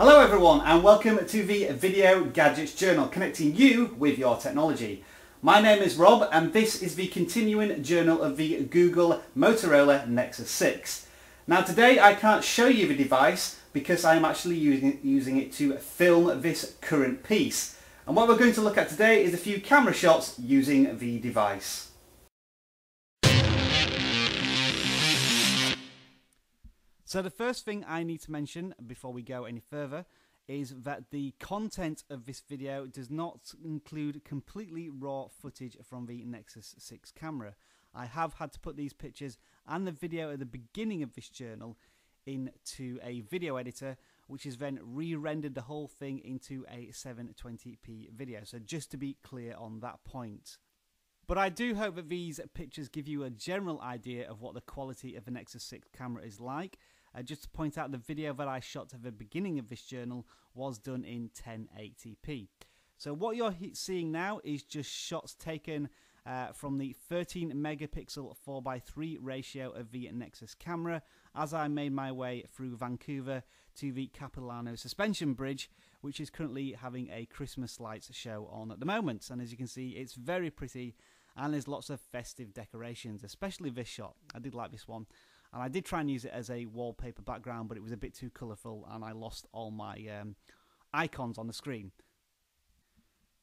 Hello everyone and welcome to the Video Gadgets Journal, connecting you with your technology. My name is Rob and this is the continuing journal of the Google Motorola Nexus 6. Now today I can't show you the device because I am actually using it to film this current piece. And what we're going to look at today is a few camera shots using the device. So the first thing I need to mention before we go any further is that the content of this video does not include completely raw footage from the Nexus 6 camera. I have had to put these pictures and the video at the beginning of this journal into a video editor, which has then re-rendered the whole thing into a 720p video. So just to be clear on that point. But I do hope that these pictures give you a general idea of what the quality of the Nexus 6 camera is like. Just to point out, the video that I shot at the beginning of this journal was done in 1080p. So what you're seeing now is just shots taken from the 13 megapixel 4:3 ratio of the Nexus camera as I made my way through Vancouver to the Capilano Suspension Bridge, which is currently having a Christmas lights show on at the moment. And as you can see, it's very pretty and there's lots of festive decorations, especially this shot. I did like this one. And I did try and use it as a wallpaper background, but it was a bit too colourful and I lost all my icons on the screen.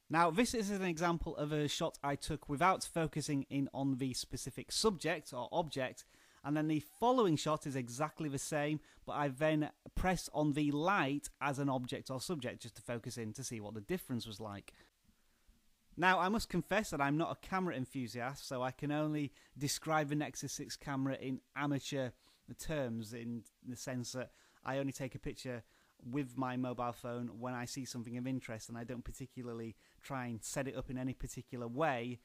Now, this is an example of a shot I took without focusing in on the specific subject or object, and then the following shot is exactly the same, but I then press on the light as an object or subject just to focus in to see what the difference was like. Now, I must confess that I'm not a camera enthusiast, so I can only describe the Nexus 6 camera in amateur terms, in the sense that I only take a picture with my mobile phone when I see something of interest, and I don't particularly try and set it up in any particular way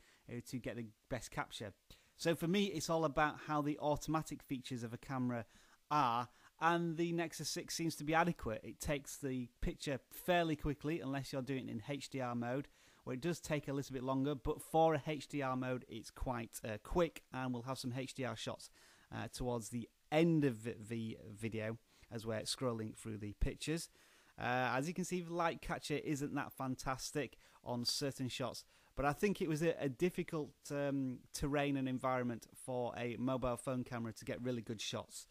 to get the best capture. So for me, it's all about how the automatic features of a camera are, and the Nexus 6 seems to be adequate. It takes the picture fairly quickly, unless you're doing it in HDR mode, where it does take a little bit longer, but for a HDR mode it's quite quick, and we'll have some HDR shots towards the end of the video as we're scrolling through the pictures. As you can see, the light catcher isn't that fantastic on certain shots, but I think it was a difficult terrain and environment for a mobile phone camera to get really good shots.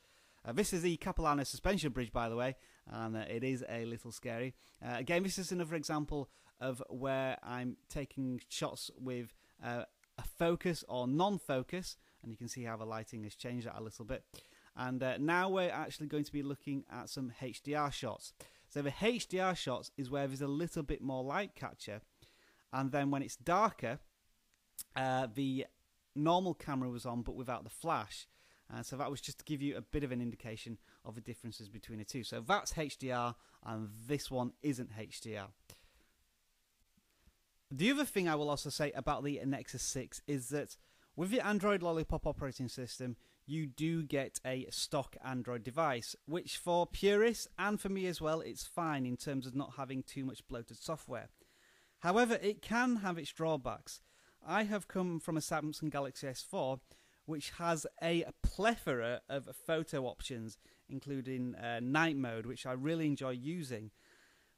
This is the Capilano Suspension Bridge, by the way, and it is a little scary. Again, this is another example of where I'm taking shots with a focus or non-focus, and you can see how the lighting has changed that a little bit. And now we're actually going to be looking at some HDR shots. So the HDR shots is where there's a little bit more light capture, and then when it's darker, the normal camera was on but without the flash. So that was just to give you a bit of an indication of the differences between the two. So that's HDR and this one isn't HDR. The other thing I will also say about the Nexus 6 is that with the Android Lollipop operating system, you do get a stock Android device, which for purists and for me as well, it's fine in terms of not having too much bloated software. However, it can have its drawbacks. I have come from a Samsung Galaxy S4, which has a plethora of photo options, including night mode, which I really enjoy using.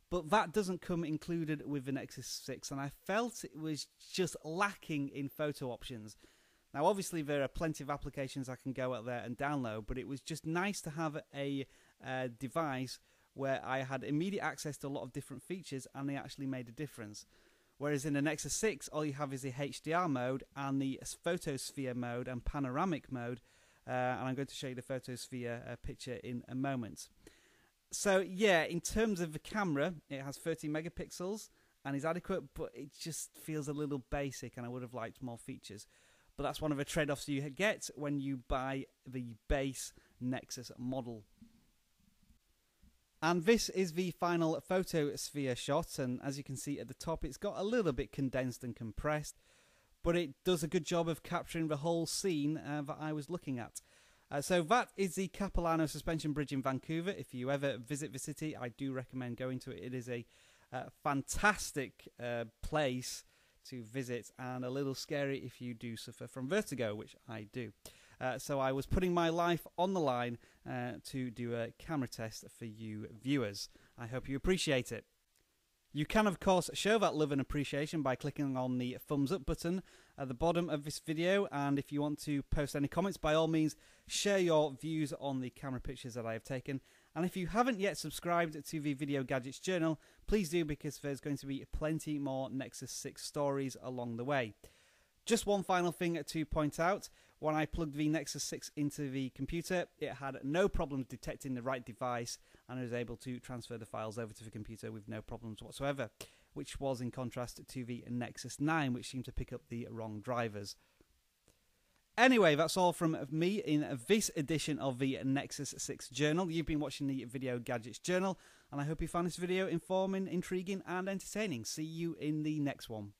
But that doesn't come included with the Nexus 6, and I felt it was just lacking in photo options. Now, obviously, there are plenty of applications I can go out there and download, but it was just nice to have a device where I had immediate access to a lot of different features, and they actually made a difference. Whereas in the Nexus 6, all you have is the HDR mode and the photosphere mode and panoramic mode, and I'm going to show you the photosphere picture in a moment. So yeah, in terms of the camera, it has 13 megapixels and is adequate, but it just feels a little basic and I would have liked more features. But that's one of the trade-offs you get when you buy the base Nexus model. And this is the final photosphere shot, and as you can see at the top, it's got a little bit condensed and compressed, but it does a good job of capturing the whole scene that I was looking at. So that is the Capilano Suspension Bridge in Vancouver. If you ever visit the city, I do recommend going to it. It is a fantastic place to visit, and a little scary if you do suffer from vertigo, which I do. So I was putting my life on the line to do a camera test for you viewers. I hope you appreciate it. You can, of course, show that love and appreciation by clicking on the thumbs up button at the bottom of this video. And if you want to post any comments, by all means, share your views on the camera pictures that I have taken. And if you haven't yet subscribed to the Video Gadgets Journal, please do, because there's going to be plenty more Nexus 6 stories along the way. Just one final thing to point out. When I plugged the Nexus 6 into the computer, it had no problems detecting the right device, and I was able to transfer the files over to the computer with no problems whatsoever, which was in contrast to the Nexus 9, which seemed to pick up the wrong drivers. Anyway, that's all from me in this edition of the Nexus 6 Journal. You've been watching the Video Gadgets Journal, and I hope you found this video informing, intriguing, and entertaining. See you in the next one.